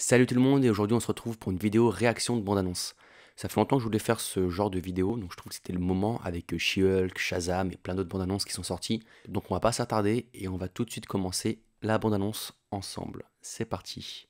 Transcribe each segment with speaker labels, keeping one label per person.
Speaker 1: Salut tout le monde et aujourd'hui on se retrouve pour une vidéo réaction de bande-annonce. Ça fait longtemps que je voulais faire ce genre de vidéo, donc je trouve que c'était le moment avec She-Hulk, Shazam et plein d'autres bandes-annonces qui sont sorties. Donc on va pas s'attarder et on va tout de suite commencer la bande-annonce ensemble. C'est parti.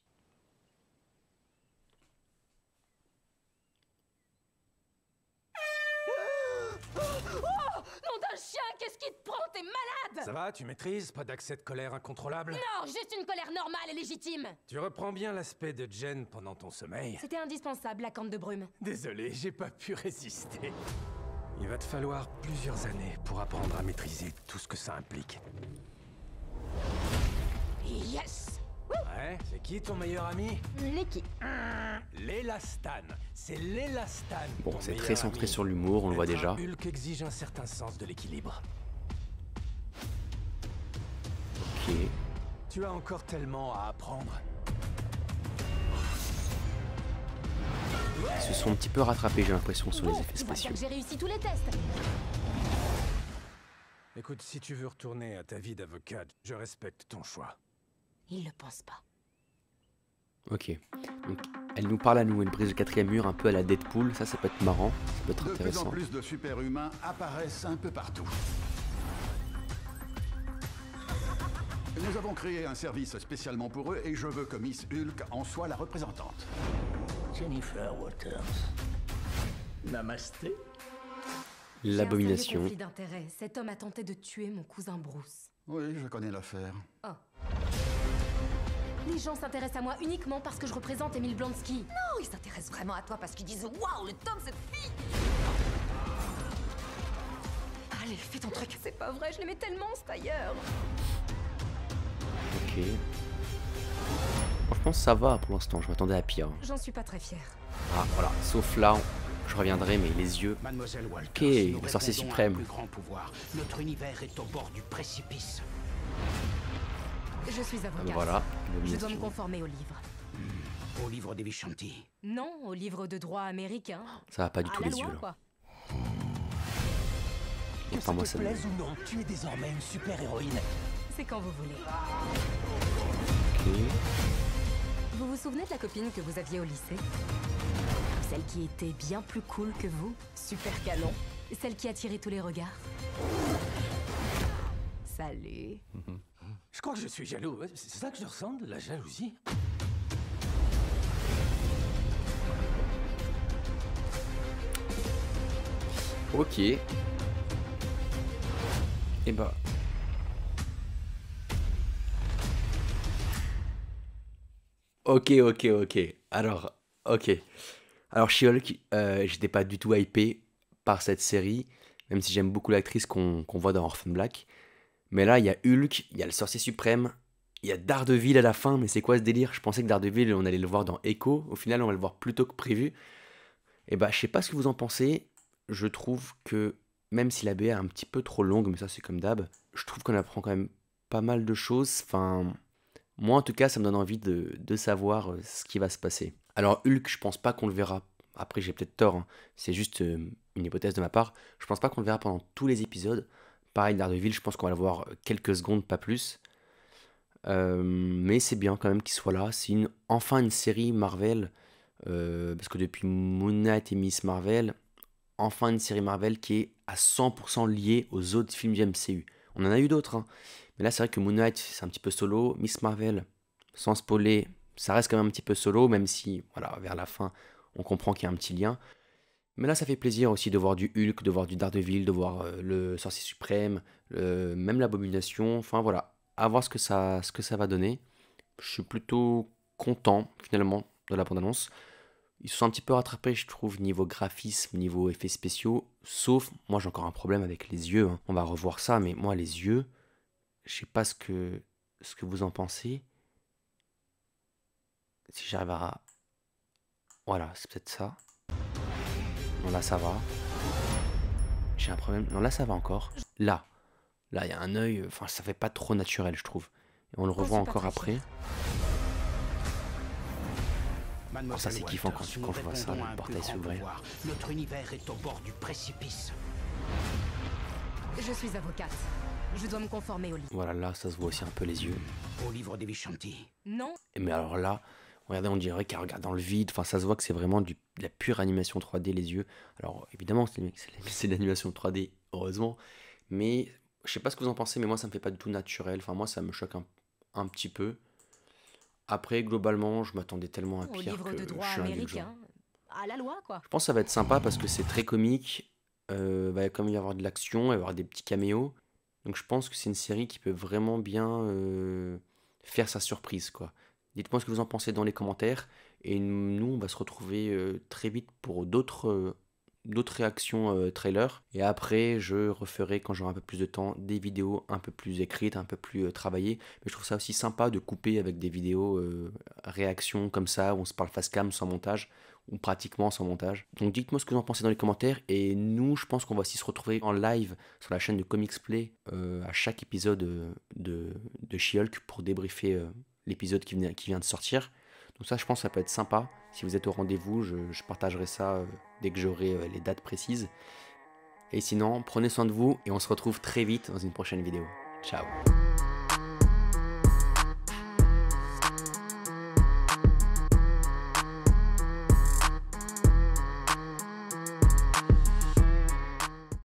Speaker 2: Nom d'un chien, qu'est-ce qui te prend? T'es malade!
Speaker 3: Ça va, tu maîtrises? Pas d'accès de colère incontrôlable?
Speaker 2: Non, juste une colère normale et légitime!
Speaker 3: Tu reprends bien l'aspect de Jen pendant ton sommeil?
Speaker 2: C'était indispensable, la corne de brume.
Speaker 3: Désolé, j'ai pas pu résister. Il va te falloir plusieurs années pour apprendre à maîtriser tout ce que ça implique.
Speaker 2: Yes!
Speaker 3: Ouais, c'est qui ton meilleur ami?
Speaker 2: L'équipe.
Speaker 3: L'Élastan. C'est l'Élastan.
Speaker 1: Bon,
Speaker 3: ton
Speaker 1: c'est
Speaker 3: meilleur
Speaker 1: très centré
Speaker 3: ami.
Speaker 1: sur l'humour, on le voit
Speaker 3: Être
Speaker 1: déjà.
Speaker 3: un Hulk exige un certain sens de l'équilibre.
Speaker 1: Ok.
Speaker 3: Tu as encore tellement à apprendre.
Speaker 1: Ils se sont un petit peu rattrapés, j'ai l'impression, sur les
Speaker 2: Bon,
Speaker 1: effets
Speaker 2: tu vois bien
Speaker 1: spéciaux.
Speaker 2: que j'ai réussi tous les tests.
Speaker 3: Écoute, si tu veux retourner à ta vie d'avocate, je respecte ton choix.
Speaker 2: Il le pense pas.
Speaker 1: Ok. Donc elle nous parle à nous, elle brise le quatrième mur un peu à la Deadpool, ça peut être marrant, ça peut être
Speaker 4: De plus en
Speaker 1: intéressant.
Speaker 4: plus de super-humains apparaissent un peu partout. Nous avons créé un service spécialement pour eux et je veux que Miss Hulk en soit la représentante.
Speaker 5: Jennifer Waters. Namasté.
Speaker 1: L'abomination.
Speaker 2: Conflit d'intérêt. Cet homme a tenté de tuer mon cousin Bruce.
Speaker 4: Oui, je connais l'affaire.
Speaker 2: Oh. Les gens s'intéressent à moi uniquement parce que je représente Emile Blonsky.
Speaker 6: Non, ils s'intéressent vraiment à toi parce qu'ils disent waouh, le top cette fille.
Speaker 2: Allez, fais ton truc. C'est pas vrai, je l'aimais tellement, ce tailleur.
Speaker 1: Ok. Franchement, ça va pour l'instant, je m'attendais à pire.
Speaker 2: J'en suis pas très fière.
Speaker 1: Ah, voilà. Sauf là, je reviendrai, mais les yeux.
Speaker 5: Mademoiselle Walters.
Speaker 1: Ok,
Speaker 5: nous
Speaker 1: le sorcier
Speaker 5: répondons à
Speaker 1: suprême.
Speaker 5: un plus grand pouvoir. Notre univers est au bord du précipice.
Speaker 2: Je suis avocate.
Speaker 1: Voilà.
Speaker 2: Je dois me
Speaker 1: L'abomination.
Speaker 2: conformer au livre.
Speaker 5: Au livre des Vishanti.
Speaker 2: Non, au livre de droit américain.
Speaker 1: Ça va pas du
Speaker 2: À
Speaker 1: tout
Speaker 2: la
Speaker 1: les
Speaker 2: loi,
Speaker 1: yeux là.
Speaker 2: quoi.
Speaker 1: Enfin, moi ça me...
Speaker 5: ou non, tu es désormais une super-héroïne.
Speaker 2: C'est quand vous voulez.
Speaker 1: Ok.
Speaker 2: Vous vous souvenez de la copine que vous aviez au lycée? Celle qui était bien plus cool que vous? Super canon. Celle qui attirait tous les regards? Salut.
Speaker 3: Je crois que je suis jaloux. C'est ça que je ressens, de la jalousie?
Speaker 1: Ok. Et bah... Ok. Alors, ok. Alors, She-Hulk, j'étais pas du tout hypé par cette série, même si j'aime beaucoup l'actrice qu'on voit dans Orphan Black. Mais là, il y a Hulk, il y a le Sorcier Suprême, il y a Daredevil à la fin, mais c'est quoi ce délire? Je pensais que Daredevil, on allait le voir dans Echo. Au final, on va le voir plus tôt que prévu. Et bah, je sais pas ce que vous en pensez. Je trouve que, même si la BA est un petit peu trop longue, mais ça c'est comme d'hab, je trouve qu'on apprend quand même pas mal de choses. Enfin, moi en tout cas, ça me donne envie de savoir ce qui va se passer. Alors Hulk, je pense pas qu'on le verra. Après, j'ai peut-être tort, hein. C'est juste une hypothèse de ma part. Je pense pas qu'on le verra pendant tous les épisodes. Pareil, Daredevil, je pense qu'on va le voir quelques secondes, pas plus. Mais c'est bien quand même qu'il soit là. C'est enfin une série Marvel. Parce que depuis Moon Knight et Miss Marvel, enfin une série Marvel qui est à 100% liée aux autres films du MCU. On en a eu d'autres, hein. Mais là c'est vrai que Moon Knight c'est un petit peu solo. Miss Marvel, sans spoiler, ça reste quand même un petit peu solo, même si voilà, vers la fin on comprend qu'il y a un petit lien. Mais là ça fait plaisir aussi de voir du Hulk, de voir du Daredevil, de voir le Sorcier Suprême, même l'Abomination. Enfin voilà, à voir ce que ça va donner. Je suis plutôt content finalement de la bande-annonce. Ils se sont un petit peu rattrapés, je trouve, niveau graphisme, niveau effets spéciaux. Sauf, moi j'ai encore un problème avec les yeux, hein. On va revoir ça, mais moi les yeux, je sais pas ce que vous en pensez. Si j'arrive à... Voilà, c'est peut-être ça. Non, là ça va. J'ai un problème. Non, là ça va encore. Là, il y a un œil, enfin ça fait pas trop naturel, je trouve. Et on le revoit
Speaker 2: suis pas
Speaker 1: encore
Speaker 2: très
Speaker 1: après.
Speaker 2: fière.
Speaker 1: Oh, ça, c'est kiffant quand je vois ça, le portail s'ouvrir.
Speaker 5: Notre univers est au bord du précipice.
Speaker 2: Je suis avocate. Je dois me conformer au livre.
Speaker 1: Voilà, là ça se voit aussi un peu les yeux.
Speaker 5: Au livre des Vishanti.
Speaker 2: Non,
Speaker 1: Mais alors là, Regardez, on dirait qu'elle regarde dans le vide. Enfin, ça se voit que c'est vraiment de la pure animation 3D, les yeux. Alors, évidemment, c'est de l'animation 3D, heureusement. Mais je sais pas ce que vous en pensez, mais moi, ça me fait pas du tout naturel. Enfin, moi, ça me choque un petit peu. Après, globalement, je m'attendais tellement à
Speaker 2: Au
Speaker 1: pire
Speaker 2: livre
Speaker 1: que
Speaker 2: de
Speaker 1: je
Speaker 2: droit
Speaker 1: suis indulgent.
Speaker 2: américain. À la loi, quoi.
Speaker 1: Je pense que ça va être sympa parce que c'est très comique. Comme il va y avoir de l'action, il va y avoir des petits caméos. Donc je pense que c'est une série qui peut vraiment bien faire sa surprise, quoi. Dites-moi ce que vous en pensez dans les commentaires. Et nous, on va se retrouver très vite pour d'autres réactions trailers. Et après, je referai, quand j'aurai un peu plus de temps, des vidéos un peu plus écrites, un peu plus travaillées. Mais je trouve ça aussi sympa de couper avec des vidéos réactions comme ça, où on se parle face cam sans montage, ou pratiquement sans montage. Donc dites-moi ce que vous en pensez dans les commentaires. Et nous, je pense qu'on va aussi se retrouver en live sur la chaîne de Comics Play à chaque épisode de She-Hulk pour débriefer l'épisode qui vient de sortir. Donc ça, je pense que ça peut être sympa. Si vous êtes au rendez-vous, je partagerai ça dès que j'aurai les dates précises. Et sinon, prenez soin de vous et on se retrouve très vite dans une prochaine vidéo. Ciao!